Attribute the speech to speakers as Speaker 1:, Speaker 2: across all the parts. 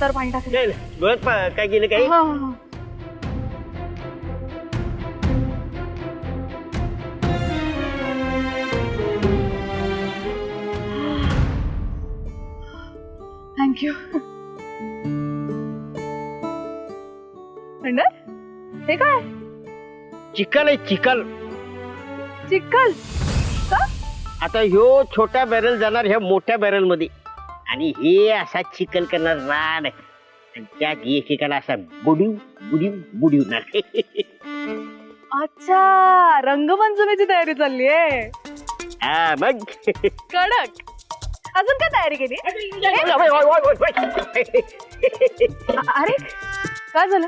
Speaker 1: हातावर पाणी टाकलं.
Speaker 2: काय डोळ्यात काय गेलं काही?
Speaker 1: हा, हा, हा. थँक्यू. हे काय?
Speaker 2: चिखल आहे चिखल.
Speaker 1: चिखल का?
Speaker 2: आता ह्यो छोट्या बॅरल जाणार ह्या मोठ्या बॅरल मध्ये आणि हे असा चिखल करणार रान आणि त्यात एकेकाला असा बुडीव बुडीव बुडीवणार.
Speaker 1: अच्छा, रंगपंचमीची तयारी चालली आहे.
Speaker 2: हा मग
Speaker 1: कडक. अजून काय तयारी केली? अरे काय झालं?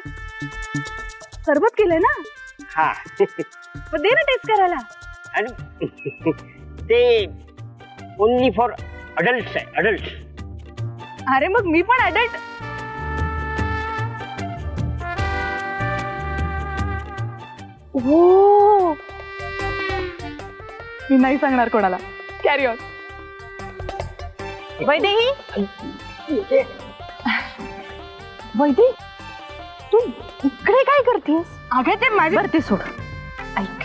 Speaker 1: सरबत केलंय ना?
Speaker 2: हा
Speaker 1: मग दे ना टेस्ट करायला.
Speaker 2: आणि ते ओनली फॉर अडल्ट आहे अडल्ट.
Speaker 1: अरे मग मी पण ऍडल्ट. हो, मी नाही सांगणार कोणाला. Carry on. वैदेही, वैदेही, तू इकडे काय करतेस? अगं ते माझे भरती सोड. ऐक,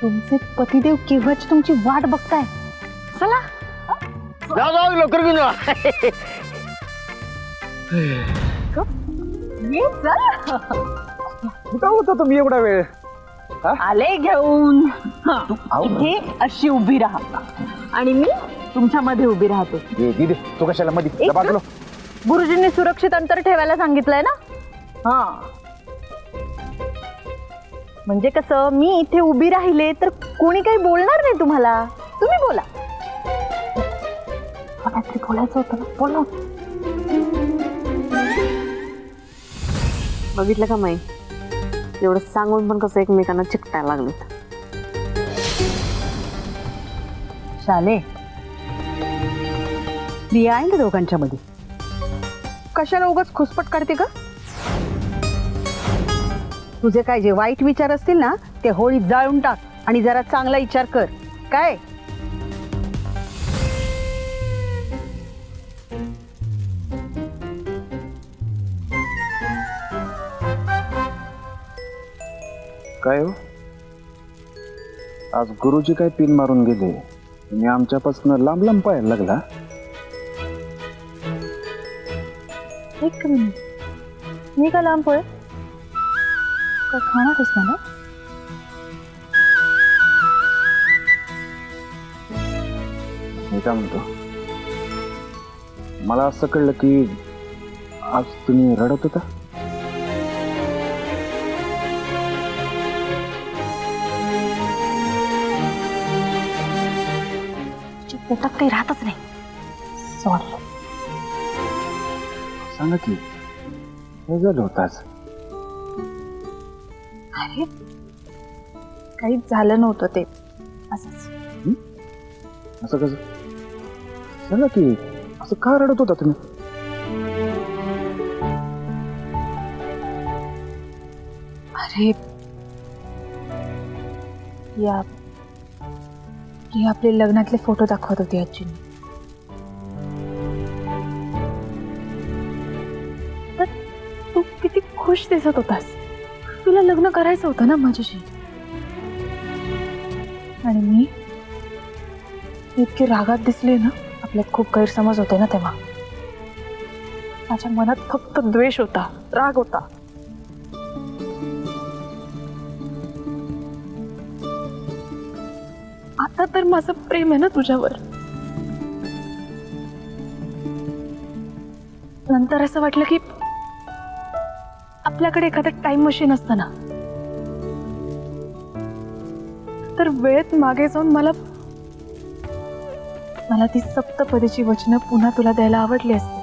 Speaker 1: तुमचे पतिदेव केव्हाची तुमची वाट बघताय. चला
Speaker 2: जाऊ जाऊ लवकर घेऊन जा.
Speaker 1: ये चल.
Speaker 3: कुठं होता तुम्ही एवढा वेळ?
Speaker 1: आले घेऊन. इथे अशी उभी राहा आणि मी तुमच्या मध्ये उभी राहते.
Speaker 3: दीदी तू कशाला मध्ये
Speaker 1: एक
Speaker 3: बाजूला?
Speaker 1: गुरुजींनी सुरक्षित अंतर ठेवायला सांगितलंय ना. हा, म्हणजे कसं, मी इथे उभी राहिले तर कोणी काही बोलणार नाही तुम्हाला. तुम्ही बोला. काहीतरी बोलायचं होतं ना, बोला.
Speaker 4: बघितलं का माई, एवढं सांगून पण कसं एकमेकांना चिकटायला लागले.
Speaker 1: शाले, प्रिया आहे ना दोघांच्या मध्ये. कशाला उगाच खुसपट करते का? तुझे काय जे वाईट विचार असतील ना ते होळीत जाळून टाक आणि जरा चांगला विचार कर. काय
Speaker 3: काय हो, आज गुरुजी काय पिन मारून गेले, मी आमच्यापासून लांब लांब पाहायला लागला.
Speaker 1: एक मिनिट, मी का लांब पळ का खाणारच मला?
Speaker 3: मी काय म्हणतो, मला असं कळलं की आज तुम्ही रडत होता.
Speaker 1: पोटात काही राहतच नाही. सॉरी.
Speaker 3: सांगा की काय झालं होतं आज?
Speaker 1: अरे काहीच झालं नव्हतं, ते असंच.
Speaker 3: असं कसं? सांगा की असं का रडत होता तुम्ही?
Speaker 1: अरे या आपले लग्नातले फोटो दाखवत होती आजी. तर तू किती खुश दिसत होतास. तुला लग्न करायचं होतं ना माझ्याशी. आणि मी इतके रागात दिसले ना, आपल्यात खूप गैरसमज होते ना तेव्हा. माझ्या मनात फक्त द्वेष होता, राग होता. आता तर माझं प्रेम आहे ना तुझ्यावर. नंतर असं वाटलं की आपल्याकडे एखादं टाइम मशीन असतं ना, तर वेळेत मागे जाऊन मला ती सप्तपदीची वचनं पुन्हा तुला द्यायला आवडली असते.